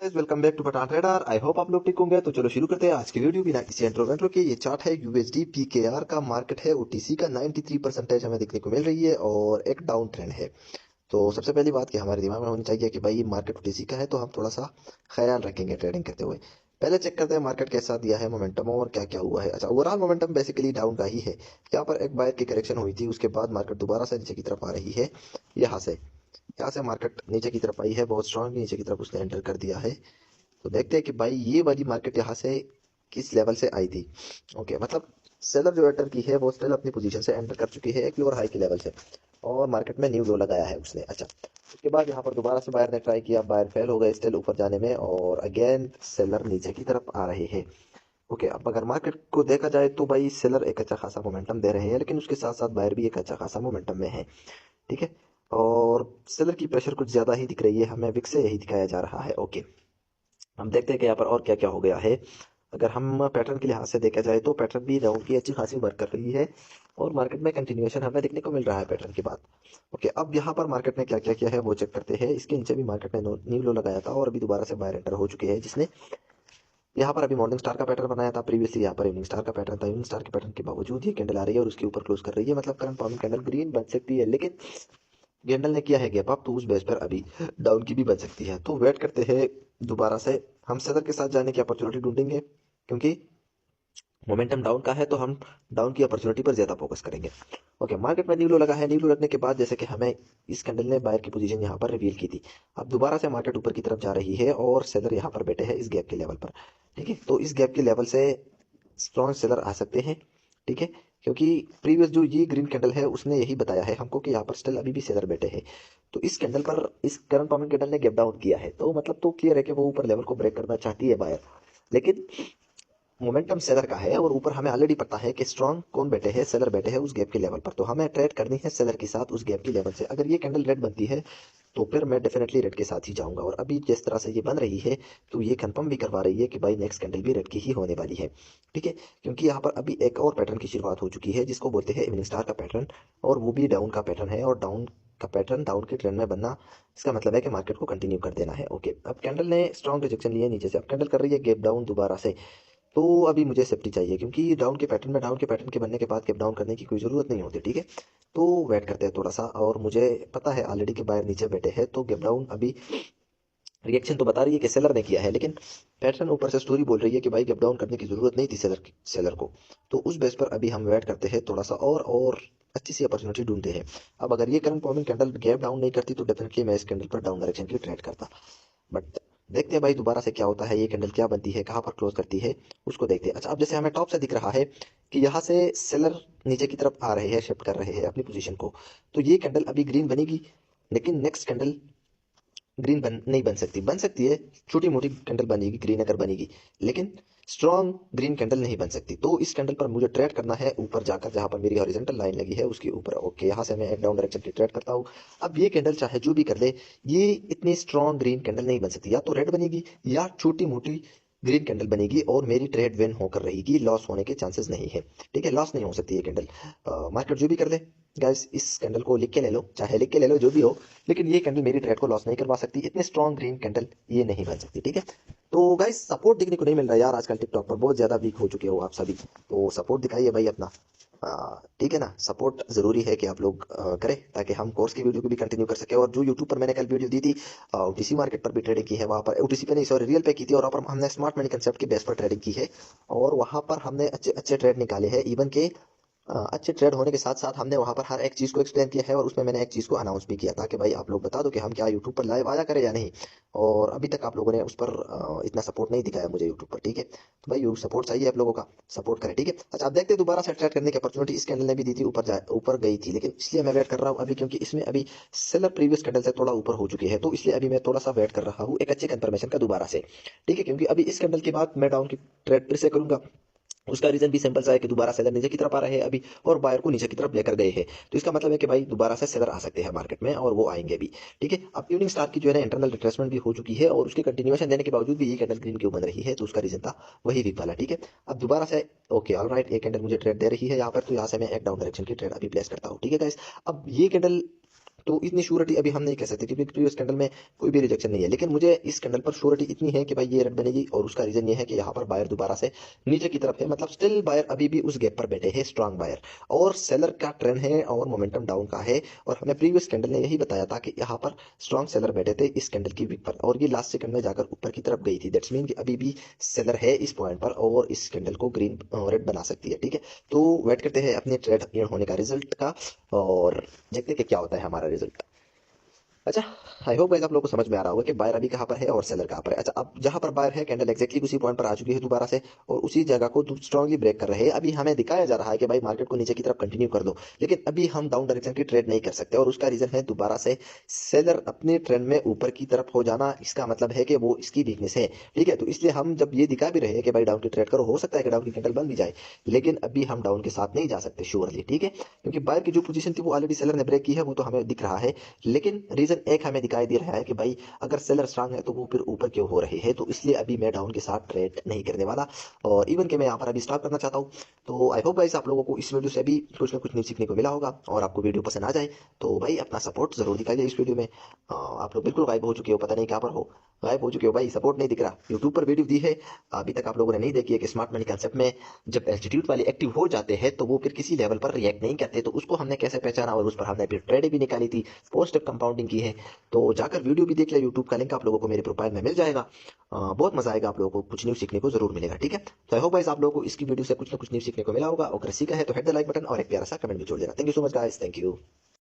Welcome back to Pathan trader. I hope आप लोग ठीक होंगे। तो चलो शुरू करते हैं आज की वीडियो बिना किसी इंट्रो के। ये चार्ट है यूएसडी पीकेआर का, मार्केट है ओटीसी का। 93% हमें देखने को मिल रही है और एक डाउन ट्रेंड है। तो सबसे पहली बात कि हमारे दिमाग में होनी चाहिए कि भाई मार्केट ओटीसी का है, तो हम थोड़ा सा ख्याल रखेंगे ट्रेडिंग करते हुए। पहले चेक करते हैं मार्केट कैसा दिया है मोमेंटम और क्या क्या हुआ है। अच्छा, ओवरऑल मोमेंटम बेसिकली डाउन का ही है। यहाँ पर एक बायर की करेक्शन हुई थी, उसके बाद मार्केट दोबारा से नीचे की तरफ आ रही है। यहाँ से मार्केट नीचे की तरफ आई है, बहुत स्ट्रांग नीचे की तरफ उसने एंटर कर दिया है। तो देखते हैं कि भाई ये वाली मार्केट यहाँ से किस लेवल से आई थी। ओके, मतलब सेलर जो एंटर की है वो स्टिल अपनी पोजीशन से एंटर कर चुकी है एक लोअर हाई के लेवल से, और मार्केट में न्यू लो लगाया है उसने। अच्छा, उसके बाद यहाँ पर दोबारा से बायर ने ट्राई किया, बायर फेल हो गए स्टिल ऊपर जाने में, और अगेन सेलर नीचे की तरफ आ रहे हैं। ओके, अब अगर मार्केट को देखा जाए तो भाई सेलर एक अच्छा खासा मोमेंटम दे रहे हैं, लेकिन उसके साथ साथ बायर भी एक अच्छा खासा मोमेंटम में है। ठीक है, और सेलर की प्रेशर कुछ ज्यादा ही दिख रही है, हमें विक से यही दिखाया जा रहा है। ओके, हम देखते हैं कि यहाँ पर और क्या क्या हो गया है। अगर हम पैटर्न के लिहाज से देखा जाए तो पैटर्न भी डाउन की अच्छी खासी वर्क कर रही है, और मार्केट में कंटिन्यूएशन हमें देखने को मिल रहा है पैटर्न की बात। ओके, अब यहाँ पर मार्केट ने क्या क्या किया है वो चेक करते हैं। इसके नीचे भी मार्केट ने न्यू लो लगाया था, और अभी दोबारा से बायर एंटर हो चुके हैं, जिसने यहाँ पर अभी मॉर्निंग स्टार का पैटर्न बनाया था। प्रीवियसली यहाँ पर इवनिंग स्टार का पैटर्न था। इवनिंग स्टार के पैटर्न के बावजूद ये कैंडल आ रही है और उसके ऊपर क्लोज कर रही है, मतलब करंट फॉर्मिंग कैंडल ग्रीन बन सकती है, लेकिन कैंडल ने किया है गैप अप, तो उस बेस पर अभी डाउन की भी बन सकती है। तो वेट करते हैं, दोबारा से हम सेलर के साथ जाने की अपॉर्चुनिटी ढूंढेंगे, क्योंकि मोमेंटम डाउन का है तो हम डाउन की अपॉर्चुनिटी पर ज्यादा फोकस करेंगे। ओके, मार्केट में न्यू लो लगा है। न्यू लो लगने के बाद जैसे कि हमें इस कैंडल ने बायर की पोजीशन यहाँ पर रिवील की थी, अब दोबारा से मार्केट ऊपर की तरफ जा रही है और सेलर यहाँ पर बैठे हैं इस गैप के लेवल पर। ठीक है, तो इस गैप के लेवल से स्ट्रॉन्ग सेलर आ सकते हैं। ठीक है, क्योंकि प्रीवियस जो ये ग्रीन कैंडल है उसने यही बताया है हमको कि यहाँ पर स्टिल अभी भी सेलर बैठे हैं। तो इस कैंडल पर इस करंट फॉर्मिंग कैंडल ने गैप डाउन किया है, तो मतलब तो क्लियर है कि वो ऊपर लेवल को ब्रेक करना चाहती है बायर। लेकिन मोमेंटम सेलर का है, और ऊपर हमें ऑलरेडी पता है कि स्ट्रॉन्ग कौन बैठे हैं, सेलर बैठे हैं उस गैप के लेवल पर। तो हमें ट्रेड करनी है सेलर के साथ उस गैप के लेवल से। अगर ये कैंडल रेड बनती है तो फिर मैं डेफिनेटली रेड के साथ ही जाऊंगा, और अभी जिस तरह से ये बन रही है तो ये कंफर्म भी करवा रही है कि भाई नेक्स्ट कैंडल भी रेड की ही होने वाली है। ठीक है, क्योंकि यहाँ पर अभी एक और पैटर्न की शुरुआत हो चुकी है, जिसको बोलते हैं इवनिंग स्टार का पैटर्न, और वो भी डाउन का पैटर्न है। और डाउन का पैटर्न डाउन के ट्रेंड में बनना, इसका मतलब है कि मार्केट को कंटिन्यू कर देना है। ओके, अब कैंडल ने स्ट्रॉन्ग रिजेक्शन लिए नीचे से, अब कैंडल कर रही है गैप डाउन दोबारा से। तो अभी मुझे सेफ्टी चाहिए, क्योंकि डाउन के पैटर्न के बनने के बाद कैप डाउन करने की कोई जरूरत नहीं होती। ठीक है, तो वेट करते हैं थोड़ा सा, और मुझे पता है ऑलरेडी के बायर नीचे बैठे हैं, तो गैप डाउन अभी रिएक्शन तो बता रही है कि सेलर ने किया है, लेकिन पैटर्न ऊपर से स्टोरी बोल रही है कि भाई गैप डाउन करने की जरूरत नहीं थी सेलर को। तो उस बेस पर अभी हम वेट करते हैं थोड़ा सा, और अच्छी सी अपॉर्चुनिटी ढूंढते हैं। अब अगर ये current forming candle gap down नहीं करती तो डेफिनेटली मैं इस कैंडल पर डाउन डायरेक्शन की ट्रेड करता। बट देखते हैं भाई दोबारा से क्या होता है, ये कैंडल क्या बनती है, कहाँ पर क्लोज करती है, उसको देखते हैं। अच्छा, अब जैसे हमें टॉप से दिख रहा है कि यहाँ से सेलर नीचे की तरफ आ रहे हैं, शिफ्ट कर रहे हैं अपनी पोजीशन को, तो ये कैंडल अभी ग्रीन बनेगी, लेकिन नेक्स्ट कैंडल ग्रीन नहीं बन सकती है, छोटी मोटी कैंडल बनेगी ग्रीन अगर बनेगी, लेकिन स्ट्रॉन्ग ग्रीन कैंडल नहीं बन सकती। तो इस कैंडल पर मुझे ट्रेड करना है ऊपर जाकर, जहां पर मेरी हॉरिजॉन्टल लाइन लगी है उसके ऊपर। ओके, यहाँ से मैं एक डाउन डायरेक्शन की ट्रेड करता हूँ। अब ये कैंडल चाहे जो भी कर ले, ये इतनी स्ट्रॉन्ग ग्रीन कैंडल नहीं बन सकती, या तो रेड बनेगी या छोटी मोटी ग्रीन कैंडल बनेगी, और मेरी ट्रेड विन होकर रहेगी, लॉस होने के चांसेस नहीं है। ठीक है, लॉस नहीं हो सकती ये कैंडल। मार्केट जो भी कर ले गाइस, इस कैंडल को लिख के ले लो, चाहे लिख के ले लो जो भी हो, लेकिन ये कैंडल मेरी ट्रेड को लॉस नहीं करवा सकती। इतने स्ट्रॉन्ग ग्रीन कैंडल ये नहीं बन सकती। ठीक है, तो गाइस सपोर्ट दिखने को नहीं मिल रहा यार, आजकल टिकटॉक पर बहुत ज्यादा वीक हो चुके हो आप सभी, तो सपोर्ट दिखाइए भाई अपना। ठीक है ना, सपोर्ट जरूरी है कि आप लोग करें, ताकि हम कोर्स की वीडियो को भी कंटिन्यू कर सके। और जो यूट्यूब पर मैंने कल वीडियो दी थी, ओटीसी मार्केट पर भी ट्रेडिंग की है, वहां पर ओटीसी पे नहीं सॉरी रियल पे की थी, और वहां पर हमने स्मार्ट मनी कंसेप्ट के बेस पर ट्रेडिंग की है, और वहां पर हमने अच्छे अच्छे ट्रेड निकाले हैं। इवन के अच्छे ट्रेड होने के साथ साथ हमने वहां पर हर एक चीज को एक्सप्लेन किया है, और उसमें मैंने एक चीज को अनाउंस भी किया था कि भाई आप लोग बता दो कि हम क्या यूट्यूब पर लाइव आया करें या नहीं। और अभी तक आप लोगों ने उस पर इतना सपोर्ट नहीं दिखाया मुझे यूट्यूब पर। ठीक है, तो भाई यू सपोर्ट चाहिए आप लोगों का, सपोर्ट करें। ठीक है, अच्छा आप देखते हैं दोबारा से ट्रेड करने की अपॉर्चुनिटी इस कैंडल ने भी दी थी, ऊपर गई थी, लेकिन इसलिए मैं वेट कर रहा हूँ अभी, क्योंकि इसमें अभी सेलर प्रीवियस कैंडल से थोड़ा ऊपर हो चुकी है, तो इसलिए अभी मैं थोड़ा सा वेट कर रहा हूँ एक अच्छे कंफर्मेशन का दोबारा से। ठीक है, क्योंकि अभी इस कैंडल के बाद मैं डाउन की ट्रेड फिर से करूंगा। उसका रीजन भी सिंपल सा है कि दोबारा सेलर नीचे की तरफ आ रहे हैं अभी, और बायर को नीचे की तरफ लेकर गए हैं, तो इसका मतलब है कि भाई दोबारा से सेलर आ सकते हैं मार्केट में, और वो आएंगे भी। ठीक है, अब इवनिंग स्टार की जो है ना इंटरनल रिट्रेसमेंट भी हो चुकी है, और उसके कंटिन्यूएशन देने के बावजूद भी ये कैंडल ग्रीन क्यों बन रही है, तो उसका रीजन था वही वीक वाला। ठीक है, अब दोबारा से ओके ऑल राइट, एक कैंडल मुझे ट्रेड दे रही है यहाँ पर, तो यहाँ से मैं एक डाउन डायरेक्शन की ट्रेड अभी प्लेस करता हूँ। ठीक है गाइस, अब ये कैंडल तो इतनी श्योरिटी अभी हम नहीं कह सकते क्योंकि प्रीवियस कैंडल में कोई भी रिजेक्शन नहीं है, लेकिन मुझे इस कैंडल पर श्योरिटी इतनी है कि भाई ये रेड बनेगी। और उसका रीजन ये है कि यहाँ पर बायर दोबारा से नीचे की तरफ है, मतलब स्टिल बायर अभी भी उस गैप पर बैठे हैं, स्ट्रांग बायर। और सेलर का ट्रेंड है और मोमेंटम डाउन का है। और हमें प्रीवियस कैंडल ने यही बताया था कि यहाँ पर स्ट्रांग सेलर बैठे थे इस कैंडल की वीक पर, और ये लास्ट सेकंड में जाकर ऊपर की तरफ गई थी। दैट्स मीन कि अभी भी सेलर है इस पॉइंट पर और इस कैंडल को ग्रीन रेड बना सकती है। ठीक है, तो वेट करते हैं अपने ट्रेड होने का रिजल्ट का और देखते हैं कि क्या होता है हमारा रिजल्ट। अच्छा, आई होप गाइस आप लोगों को समझ में आ रहा होगा कि बायर अभी कहाँ पर है और सेलर कहाँ पर है। अच्छा, अब जहां पर बायर है कैंडल एक्जैक्टली उसी पॉइंट पर आ चुकी है दोबारा से, और उसी जगह को स्ट्रांगली ब्रेक कर रहे हैं। अभी हमें दिखाया जा रहा है कि भाई मार्केट को नीचे की तरफ कंटिन्यू कर दो, लेकिन अभी हम डाउन डायरेक्शन की ट्रेड नहीं कर सकते। और उसका रीजन है दोबारा से सेलर अपने ट्रेंड में ऊपर की तरफ हो जाना। इसका मतलब है कि वो इसकी वीकनेस है। ठीक है, तो इसलिए हम जब ये दिखा भी रहे हैं कि भाई डाउन की ट्रेड करो, हो सकता है कि डाउन की कैंडल बन भी जाए, लेकिन अभी हम डाउन के साथ नहीं जा सकते श्योरली। ठीक है, क्योंकि बायर की जो पोजीशन थी वो ऑलरेडी सेलर ने ब्रेक की है, वो तो हमें दिख रहा है। लेकिन रीजन एक हमें दिखाई दे रहा है कि भाई अगर सेलर स्ट्रांग है तो वो फिर ऊपर क्यों हो रही है। तो इसलिए अभी मैं डाउन के साथ ट्रेड नहीं करने वाला, और इवन के मैं यहाँ पर अभी स्टॉप करना चाहता हूँ। तो आई होप गाइस आप लोगों को इस वीडियो से अभी कुछ ना कुछ न्यूज सीखने को मिला होगा, और आपको वीडियो पसंद आ जाए तो भाई अपना सपोर्ट जरूर दिखाइए इस वीडियो में। आप लोग बिल्कुल गायब हो चुके हो, पता नहीं कहाँ पर हो, गायब हो चुके हो भाई, सपोर्ट नहीं दिख रहा। यूट्यूब पर वीडियो दी है अभी तक आप लोगों ने नहीं देखी है कि स्मार्ट मनी कंसेप्ट में जब इंस्टीट्यूट वाले एक्टिव हो जाते हैं तो वो फिर किसी लेवल पर रिएक्ट नहीं करते, तो उसको हमने कैसे पहचाना और उस पर हमने फिर ट्रेड भी निकाली थी, पोस्ट कंपाउंडिंग की है। तो जाकर वीडियो भी देख लिया, यूट्यूब का लिंक आप लोगों को मेरे प्रोफाइल में मिल जाएगा। बहुत मजा आएगा, आप लोगों को कुछ न्यूज सीखने को जरूर मिलेगा। ठीक है, तो आई होप गाइस आप लोगों को इसकी वीडियो से कुछ ना कुछ न्यूज सीखने को मिला होगा, और अगर सीखा है तो हिट द लाइक बटन और एक प्यारा सा कमेंट भी छोड़ देना। Thank you so much guys, thank you.